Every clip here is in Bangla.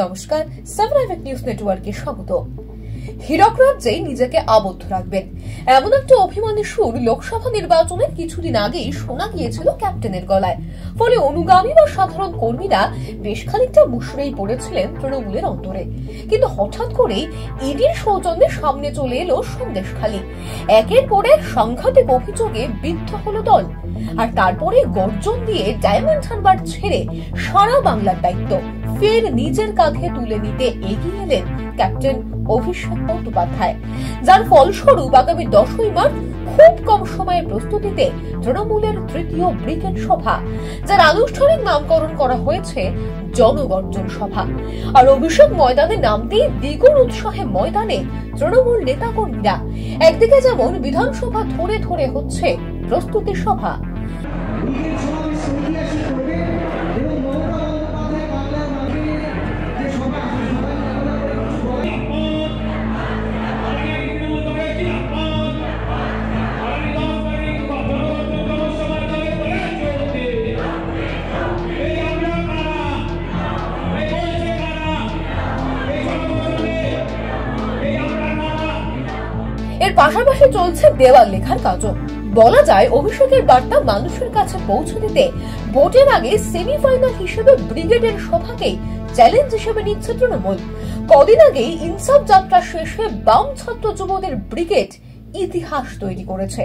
নমস্কার, 7 নিউজ নেটওয়ার্কে স্বাগত। হীরক রাজ্যেই নিজেকে আবদ্ধ রাখবেন এমন একটা অভিমানী সুর লোকসভা নির্বাচনের কিছুদিন আগেই শোনা গিয়েছিল ক্যাপ্টেনের গলায়। ফলে অনুগামী বা সাধারণ কর্মীরা বেশ খানিকটা মুশড়েই পড়েছিলেন তৃণমূলের অন্তরে। কিন্তু হঠাৎ করেই ইডির সৌজন্যে সামনে চলে এলো সন্দেশখালী। একের পর এক সাংঘাতিক অভিযোগে বিদ্ধ হলো দল। আর তারপরে গর্জন দিয়ে ডায়মন্ড হারবার ছেড়ে সারা বাংলার দায়িত্ব ফের নিজের কাঁধে তুলে নিতে এগিয়ে এলেন ক্যাপ্টেন অভিষেক বন্দ্যোপাধ্যায়, যার ফলস্বরূপ আগামী 10ই মার্চ খুব কম সময়ের প্রস্তুতিতে তৃণমূলের তৃতীয় ব্রিগেড সভা, যার আনুষ্ঠানিক নামকরণ করা হয়েছে জনগর্জন সভা। আর অভিষেক ময়দানে নামতেই দ্বিগুণ উৎসাহে ময়দানে তৃণমূল নেতাকর্মীরা। একদিকে যেমন বিধানসভা ধরে ধরে হচ্ছে প্রস্তুতি সভা, এর পাশাপাশি চলছে দেওয়াল লেখার কাজও। বলা যায় অভিষেকের বার্তা মানুষের কাছে পৌঁছে দিতে ভোটের আগে সেমিফাইনাল হিসেবে ব্রিগেডের সভাকেই চ্যালেঞ্জ হিসেবে নিচ্ছে তৃণমূল। কদিন আগেই ইনসাফ যাত্রা শেষে বাম ছাত্র যুবদের ব্রিগেড ইতিহাস তৈরি করেছে।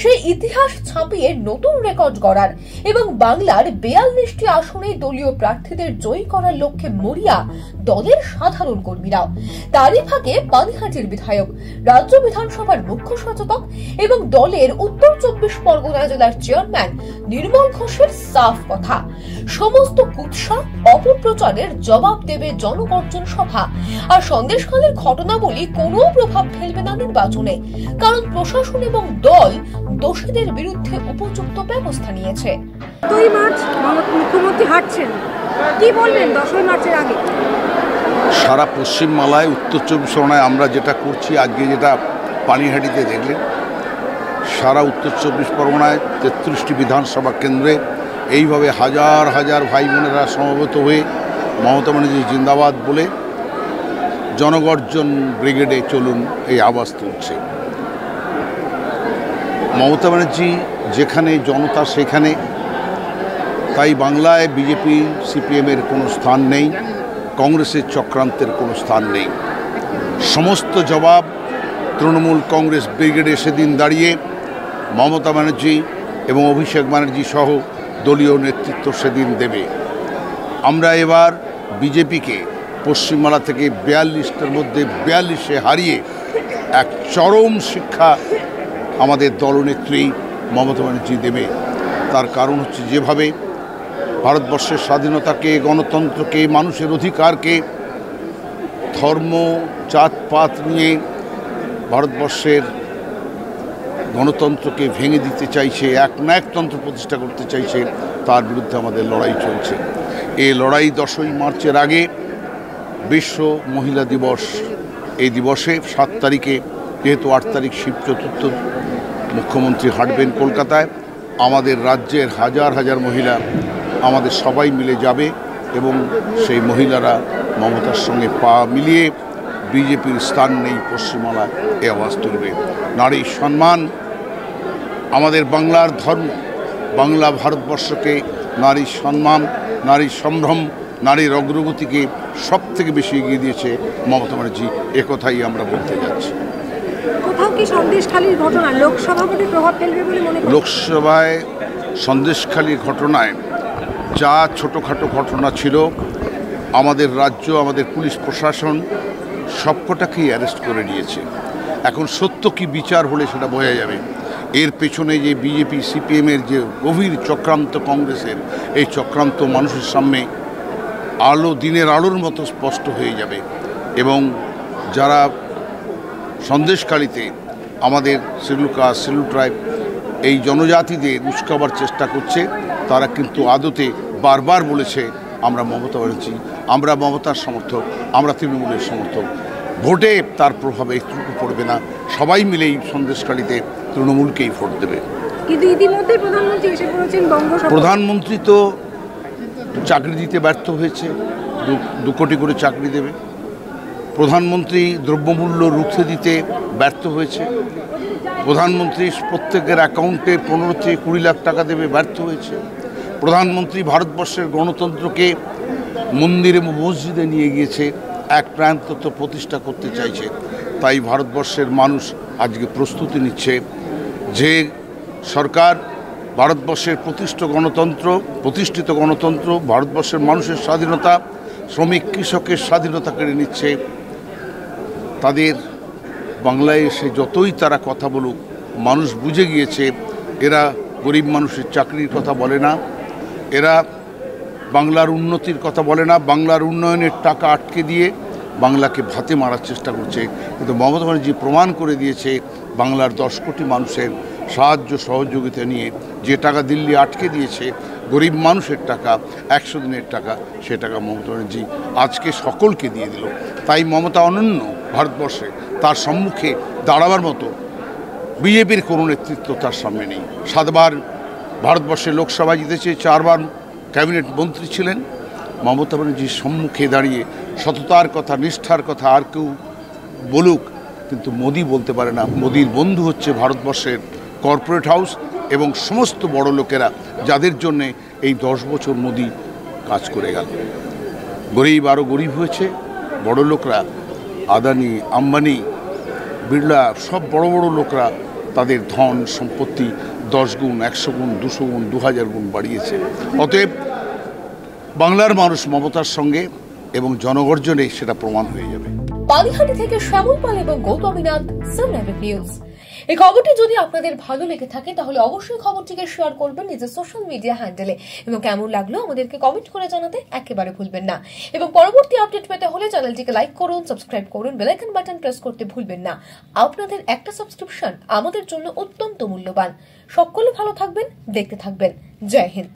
সেই ইতিহাস ছাপিয়ে নতুন রেকর্ড গড়ার এবং বাংলার 42টি আসনে দলীয় প্রার্থীদের জয়ী করার লক্ষ্যে মরিয়া দলের সাধারণ কর্মীরাও। তারই ফাঁকে পানিহাটির বিধায়ক, রাজ্য বিধানসভার মুখ্য সচেতক এবং দলের উত্তর 24 পরগনা জেলার চেয়ারম্যান নির্মল ঘোষের সাফ কথা, সমস্ত কুৎসা অপপ্রচারের জবাব দেবে জনগর্জন সভা। আর সন্দেশখালীর ঘটনাবলী কোনো প্রভাব ফেলবে না নির্বাচনে, কারণ প্রশাসন এবং দল দোষীদের বিরুদ্ধে উপযুক্ত ব্যবস্থা নিয়েছে। 2 মার্চ মুখ্যমন্ত্রী হাঁটছেন, কি বলবেন 10 মার্চের আগে? সারা পশ্চিমবাংলায় উত্তর 24 পরগনায় আমরা যেটা করছি, আজকে যেটা পানিহাটিতে দেখলেন, সারা উত্তর 24 পরগনায় 33টি বিধানসভা কেন্দ্রে এইভাবে হাজার হাজার ভাই বোনেরা সমবেত হয়ে মমতা ব্যানার্জি জিন্দাবাদ বলে জনগর্জন ব্রিগেডে চলুন এই আওয়াজ তুলছে। মমতা ব্যানার্জি যেখানে জনতা সেখানে, তাই বাংলায় বিজেপি সিপিএমের কোনো স্থান নেই, কংগ্রেসের চক্রান্তের কোনো স্থান নেই। সমস্ত জবাব তৃণমূল কংগ্রেস ব্রিগেডে সেদিন দাঁড়িয়ে মমতা ব্যানার্জি এবং অভিষেক ব্যানার্জি সহ দলীয় নেতৃত্ব সেদিন দেবে। আমরা এবার বিজেপিকে পশ্চিমবাংলা থেকে 42টার মধ্যে 42-এ হারিয়ে এক চরম শিক্ষা আমাদের দলনেত্রী মমতা ব্যানার্জি দেবে। তার কারণ হচ্ছে যেভাবে ভারতবর্ষের স্বাধীনতাকে, গণতন্ত্রকে, মানুষের অধিকারকে ধর্ম জাতপাত নিয়ে ভারতবর্ষের গণতন্ত্রকে ভেঙে দিতে চাইছে, একনায়কতন্ত্র প্রতিষ্ঠা করতে চাইছে, তার বিরুদ্ধে আমাদের লড়াই চলছে। এই লড়াই 10ই মার্চের আগে বিশ্ব মহিলা দিবস, এই দিবসে 7 তারিখে, যেহেতু 8 তারিখ শিব চতুর্থ, মুখ্যমন্ত্রী হাঁটবেন কলকাতায়, আমাদের রাজ্যের হাজার হাজার মহিলা আমাদের সবাই মিলে যাবে এবং সেই মহিলারা মমতার সঙ্গে পা মিলিয়ে বিজেপির স্থান নেই পশ্চিমবাংলায় এ আওয়াজ তুলবে। নারীর সম্মান আমাদের বাংলার ধর্ম, বাংলা ভারতবর্ষকে নারীর সম্মান, নারীর সম্ভ্রম, নারীর অগ্রগতিকে সব থেকে বেশি এগিয়ে দিয়েছে মমতা ব্যানার্জি, একথাই আমরা বলতে যাচ্ছি। কোথাও কি সন্দেশখালীর ঘটনা লোকসভা ভোটে প্রভাব ফেলবে বলে মনে করেন? লোকসভায় সন্দেশখালীর ঘটনায় যা ছোটোখাটো ঘটনা ছিল, আমাদের রাজ্য, আমাদের পুলিশ প্রশাসন সবকটাকেই অ্যারেস্ট করে নিয়েছে। এখন সত্য কি বিচার হলে সেটা বোঝা যাবে। এর পেছনে যে বিজেপি সিপিএমের যে গভীর চক্রান্ত, কংগ্রেসের এই চক্রান্ত মানুষের সামনে দিনের আলোর মতো স্পষ্ট হয়ে যাবে। এবং যারা সন্দেশখালীতে আমাদের শিডিউল কাস্ট, শিডিউল ট্রাইব এই জনজাতিদের উস্কাবার চেষ্টা করছে, তারা কিন্তু আদতে বারবার বলেছে আমরা মমতা ব্যানার্জি, আমরা মমতার সমর্থক, আমরা তৃণমূলের সমর্থক। ভোটে তার প্রভাব একটু পড়বে না, সবাই মিলেই সন্দেশখালীতে তৃণমূলকেই ভোট দেবে। কিন্তু ইতিমধ্যে প্রধানমন্ত্রী এসে পড়েছেন বঙ্গোপসাগরে। প্রধানমন্ত্রী তো চাকরি দিতে ব্যর্থ হয়েছে, দু কোটি করে চাকরি দেবে। প্রধানমন্ত্রী দ্রব্যমূল্য রুখে দিতে ব্যর্থ হয়েছে। প্রধানমন্ত্রী প্রত্যেকের অ্যাকাউন্টে 15 থেকে 20 লাখ টাকা দেবে, ব্যর্থ হয়েছে। প্রধানমন্ত্রী ভারতবর্ষের গণতন্ত্রকে মন্দিরে মসজিদে নিয়ে গিয়েছে, এক প্রান্তত্ব প্রতিষ্ঠা করতে চাইছে। তাই ভারতবর্ষের মানুষ আজকে প্রস্তুতি নিচ্ছে যে সরকার ভারতবর্ষের প্রতিষ্ঠিত গণতন্ত্র, ভারতবর্ষের মানুষের স্বাধীনতা, শ্রমিক কৃষকের স্বাধীনতা কেড়ে নিচ্ছে। তাদের বাংলায় এসে যতই তারা কথা বলুক, মানুষ বুঝে গিয়েছে এরা গরিব মানুষের চাকরির কথা বলে না, এরা বাংলার উন্নতির কথা বলে না, বাংলার উন্নয়নের টাকা আটকে দিয়ে বাংলাকে ভাতে মারার চেষ্টা করছে। কিন্তু মমতা ব্যানার্জি প্রমাণ করে দিয়েছে বাংলার 10 কোটি মানুষের সাহায্য সহযোগিতা নিয়ে যে টাকা দিল্লি আটকে দিয়েছে, গরিব মানুষের টাকা, 100 দিনের টাকা, সে টাকা মমতা ব্যানার্জি আজকে সকলকে দিয়ে দিল। তাই মমতা অনন্য ভারতবর্ষে, তার সম্মুখে দাঁড়াবার মতো বিজেপির কোনো নেতৃত্ব তার সামনে নেই। 7 বার ভারতবর্ষে লোকসভা জিতেছে, 4 বার ক্যাবিনেট মন্ত্রী ছিলেন। মমতা ব্যানার্জির সম্মুখে দাঁড়িয়ে সততার কথা, নিষ্ঠার কথা আর কেউ বলুক, কিন্তু মোদি বলতে পারে না। মোদির বন্ধু হচ্ছে ভারতবর্ষের কর্পোরেট হাউস এবং সমস্ত বড় লোকেরা, যাদের জন্যে এই 10 বছর মোদি কাজ করে গেল। গরিব আরও গরিব হয়েছে, বড় লোকরা, আদানি, আম্বানি, বিড়লা, সব বড় বড় লোকরা তাদের ধন সম্পত্তি 10 গুণ, 100 গুণ, 200 গুণ, 2000 গুণ বাড়িয়েছে। অতএব বাংলার মানুষ মমতার সঙ্গে এবং জনগর্জনে সেটা প্রমাণ হয়ে যাবে। পানিহাটি থেকে শ্যামল পাল এবং গৌতমীনাথ, সান নিউজ। এই খবরটি যদি আপনাদের ভালো লেগে থাকে তাহলে অবশ্যই খবরটিকে শেয়ার করবেন নিজের সোশ্যাল মিডিয়া হ্যান্ডেলে এবং কেমন লাগলো আমাদেরকে কমেন্ট করে জানাতে একেবারে ভুলবেন না। এবং পরবর্তী আপডেট পেতে হলে চ্যানেলটিকে লাইক করুন, সাবস্ক্রাইব করুন, বেল আইকন বাটন প্রেস করতে ভুলবেন না। আপনাদের একটা সাবস্ক্রিপশন আমাদের জন্য অত্যন্ত মূল্যবান। সকলে ভালো থাকবেন, দেখতে থাকবেন। জয় হিন্দ।